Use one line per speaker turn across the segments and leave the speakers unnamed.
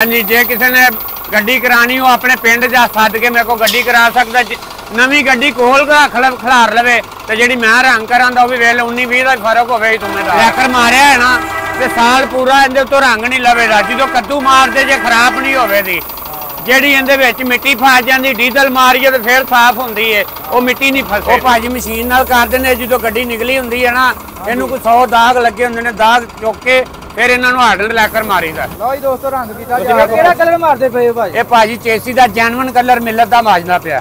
हाँ जी, जे किसी ने गड्डी करानी हो अपने पिंड जा सद के मेरे को गड्डी करा सकता। नवी गड्डी कोल खिलार लवे तो जी मैं रंग करा भी वेल 19-20 का फर्क हो लैकर मारिया है ना तो साल पूरा इहदे तो रंग नहीं लवेगा। जो कद्दू मारते जे खराब नहीं होगी जी इहदे मिट्टी फस जाती डीजल मारिए तो फिर साफ होंगी है वो मिट्टी नहीं फसे। वो भाजी मशीन नाल करते हैं जो गड्डी निकली होंगी है ना इनू कोई 100 दाग लगे होंगे दाग चुक के फिर इन्होंने हार्डन लैकर मारी दा।
लो जी दोस्तों रंग कीता जा केड़ा कलर मारदे पे भाई
ये भाजी चेसी दा जेन्युइन कलर मिलत दा माजना पिया।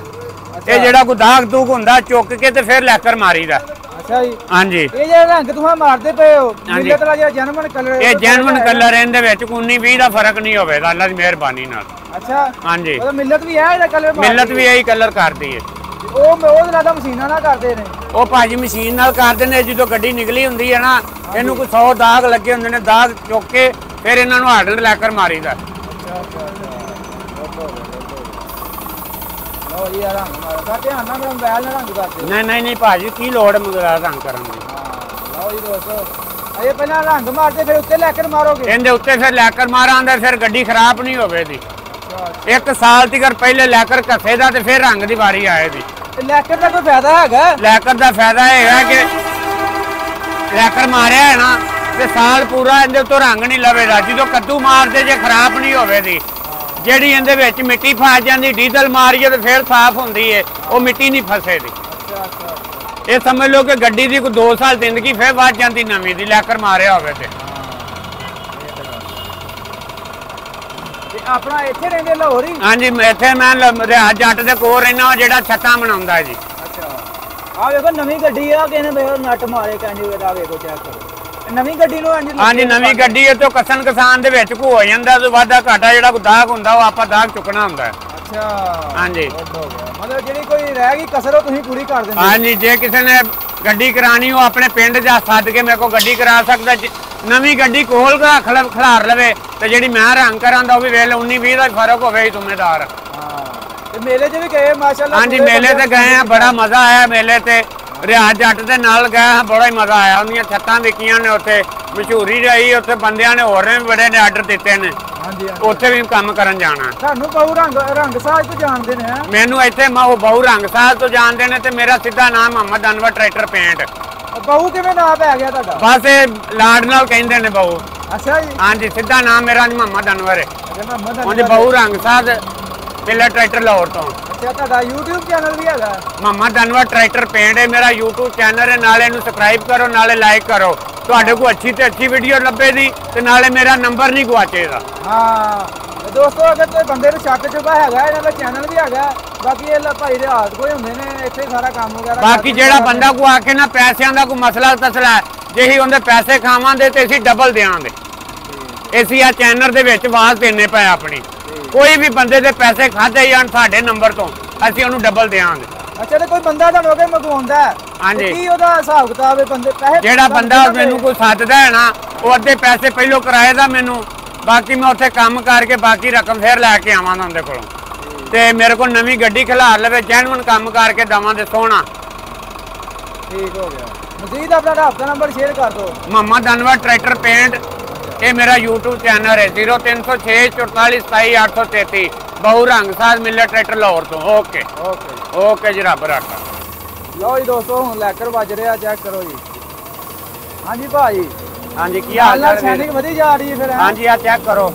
ये जेड़ा कोई दाग दूग हुंदा चुक के ते फिर लैकर मारी दा।
अच्छा जी
हां जी
ये जे रंग तुहां मारदे पे हो मिलत दा जे जेन्युइन कलर
ये जेन्युइन कलर इहदे विच 19-20 दा फर्क नहीं होवेगा अल्लाह दी मेहरबानी नाल।
अच्छा
हां जी
मतलब मिलत भी है ये कलर
मिलत भी यही कलर करदी है
ਉਹ ਜ਼ਿਆਦਾ ਮਸ਼ੀਨਾਂ ਨਾਲ ਕਰਦੇ ਨੇ
ਉਹ ਭਾਜੀ ਮਸ਼ੀਨ ਨਾਲ ਕਰਦੇ ਨੇ। ਜਦੋਂ ਗੱਡੀ ਨਿਕਲੀ ਹੁੰਦੀ ਹੈ ਨਾ ਇਹਨੂੰ ਕੋਈ 100 ਦਾਗ ਲੱਗੇ ਹੁੰਦੇ ਨੇ ਦਾਗ ਚੁੱਕ ਕੇ ਫਿਰ ਇਹਨਾਂ ਨੂੰ ਹਾਰਡਨ ਲੈਕਰ ਮਾਰੀਦਾ।
ਲਓ ਜੀ ਰੰਗ ਮਾਰਦਾ ਧਿਆਨ ਨਾਲ ਮੋਬਾਈਲ ਨਾਲ ਰੰਗ ਕਰਦੇ
ਨਹੀਂ ਭਾਜੀ ਕੀ ਲੋੜ ਹੈ ਮਗਰਾ ਰੰਗ ਕਰਨ ਦੀ।
ਲਓ ਜੀ ਦੋਸਤੋ ਇਹ ਪਹਿਲਾਂ ਰੰਗ ਮਾਰਦੇ ਫਿਰ ਉੱਤੇ ਲੈਕਰ ਮਾਰੋਗੇ
ਇਹਦੇ ਉੱਤੇ ਫਿਰ ਲੈਕਰ ਮਾਰਾਂਦੇ ਫਿਰ ਗੱਡੀ ਖਰਾਬ ਨਹੀਂ ਹੋਵੇਗੀ। एक साल तक पहले लैकर घसे दा ते फिर रंग दी वारी आएगी।
लैकर का कोई फायदा है? लैकर
दा फायदा है कि लैकर मारिया है ना ते साल पूरा इहदे तो रंग नहीं लवेगा। जो कद्दू मारते जे खराब नहीं होवेगी जेड़ी इहदे विच मिट्टी फस जाती डीजल मारिए तो फिर साफ होंदी है वो मिट्टी नहीं फसेगी। ये समझ लो कि गड्डी की कोई 2 साल जिंदगी फिर बढ़ जाती नवी दी लैकर मारिया होवे ते।
अपना इत्थे रहंदे लाहौर ही?
हाँ जी इत्थे मैं रियाज जट दे कोल रहना जेड़ा छत्तां बनाउंदा जी।
अच्छा आ देखो नवी गड्डी आ किने नट मारे कैंडी दा देखो चेक करो नवी गड्डी नु
हाँ जी नवी गड्डी है तो कसन किसान दे विच को हो जांदा तो वाधा घाटा जेड़ा कोई दाग हुंदा वो आपां दाग चुकना हुंदा है।
अच्छा
हाँ जी
मतलब जेड़ी कोई रह गई कसर तुसीं पूरी कर दिंदे?
हाँ जी जे किसी ने गड्डी करानी हो अपने पिंड जा सद के मेरे को गड्डी करा सकता। नवी गड्डी कोल खिलार लवे तो जी मैं रंग करा भी वेल 19-20 का फर्क हो जिम्मेदार।
मेले च भी गए माशाल्लाह?
हाँ जी मेले ते गए हैं बड़ा मजा आया मेले ते रियाज जट दे नाल गए हैं बड़ा ही मजा आया। उन्दियां छत्तां विकियां ने उत्थे मशहूरी रही उत्थे बंदियां ने होर भी बड़े ने आर्डर दिते ने उत्थे भी काम करन जाना।
सानू बहु रंग साज तो जानदे ने
मैनू इत्थे बहु रंग साज तो जानदे ने ते मेरा सीधा नाम मोहम्मद अनवर ट्रैक्टर पेंट।
बहु किवें नाम पै गया तुहाडा?
बस लाड नाल कहंदे ने बहु।
अच्छा जी
हाँ जी सीधा नाम मेरा मोहम्मद अनवर है। उन्हें बहु रंग साज पिलर ट्रैक्टर लाहौर तो।
अच्छा तुहाडा YouTube चैनल भी हैगा?
मोहम्मद अनवर ट्रैक्टर पेंट है मेरा YouTube चैनल है। नाले नूं सब्सक्राइब करो नाले लाइक करो तुहाडे को अच्छी ते अच्छी वीडियो लभेगी ते नाले मेरा नंबर नहीं गुआचेगा।
हाँ दोस्तों अगर कोई बंदे नूं शक चुका हैगा इन्हां दा चैनल भी हैगा बाकी ये भाई दे हाथ कोई हुंदे ने इत्थे सारा काम वगैरह।
बाकी जेड़ा बंदा को आके ना पैसों का कोई मसला तसला है जे ही उन्हें पैसे खावांगे तो असीं डबल देंगे। असीं आ चैनल दे विच आवाज़ देने पे अपनी कोई भी बंदे दे पैसे खाधे जाण साडे नंबर तो असीं उहनूं डबल देंगे।
अच्छा तो कोई बंदा तुहानूं अगे मंगवाउंदा है
हाँ जी
की ओहदा हिसाब किताब है बंदे पैसे
जेड़ा बंदा मैनूं कोई सददा है ना वो अद्धे पैसे पहलों किराए दा मैनूं बाकी मैं उत्थे काम करके बाकी रकम फिर लैके आवांगा उहदे कोलों ते मेरे को नवी गड्डी खिलार लवे जेन्युइन काम करके देवांगे सोहना।
ठीक हो गया मजीद अपना राबता नंबर शेयर कर दो।
मोहम्मद अनवर ट्रैक्टर पेंट ये मेरा YouTube चैनल है 0306 44 27 833 बहु रंग साज मिले ट्रैक्टर लाहौर तो। ओके
ओके
ओके जी रब रखा।
लो जी दोस्तों हुण लैकर वज रहा चेक करो जी। हाँ जी भाई
हाँ जी की हाल है?
शाइनिंग वधी जा रही है फिर?
हाँ जी आ चेक करो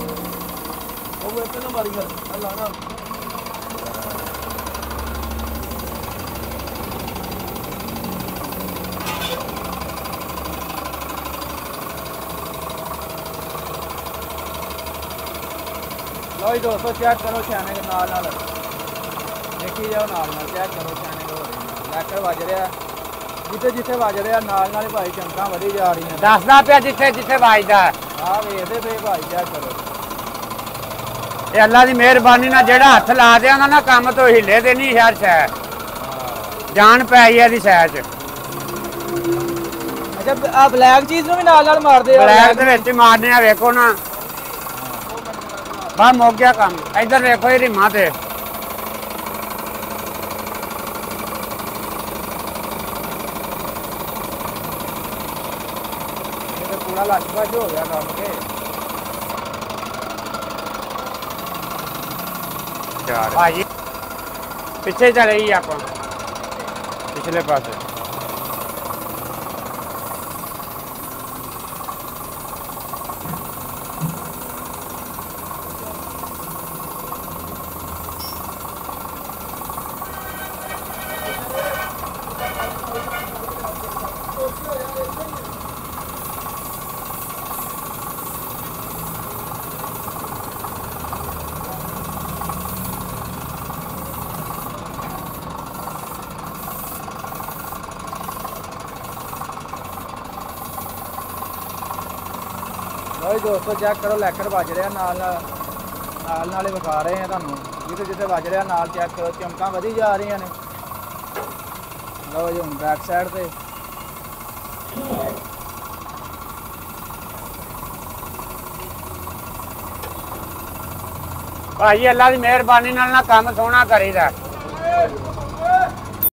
लो जी दोस्तों चेक करो शाइनिंग नाल देखी जाओ नाल चेक करो शाइनिंग हो रही लैकर वज रहा जिथे जिथे वज रहा नाल भाई चमकां वधी जा रही
दसदा पिया जिथे जिथे वजदा
आ वेखदे पे भाई चेक करो।
ये अल्लाह की मेहरबानी ना जेड़ा हथ ला दिया ना काम तो हिले दे नहीं यार शह जान पै गई शह च।
अच्छा आ ब्लैक चीज नु भी नाल मारदे आ?
ब्लैक दे विच मारने आ वेखो ना बस मुक गया काम। इधर देखो ये रिमा ते
पूरा लश बश हो गया काम के। ਚਾਰ
ਭਾਜੀ ਪਿੱਛੇ ਚਲੇ ਗਈ ਆਪਾਂ ਪਿਛਲੇ ਪਾਸੇ।
ਲਓ ਜੀ ਦੋਸਤੋ ਚੈੱਕ ਕਰੋ ਲੈਕਰ ਵੱਜ ਰਿਹਾ ਨਾਲ ਹੀ ਵਿਖਾ ਰਹੇ ਆ ਤੁਹਾਨੂੰ ਜਿੱਥੇ ਜਿੱਥੇ ਵੱਜ ਰਿਹਾ ਨਾਲ ਚੈੱਕ ਕਰੋ ਚਮਕਾਂ ਵਧੀ ਜਾ ਰਹੀਆਂ ਨੇ। ਲਓ ਜੀ ਹੁਣ ਬੈਕ ਸਾਈਡ ਤੇ
ਭਾਜੀ ਅੱਲਾ ਦੀ ਮਿਹਰਬਾਨੀ ਨਾਲ ਨਾ ਕੰਮ ਸੋਹਣਾ ਕਰੀਦਾ।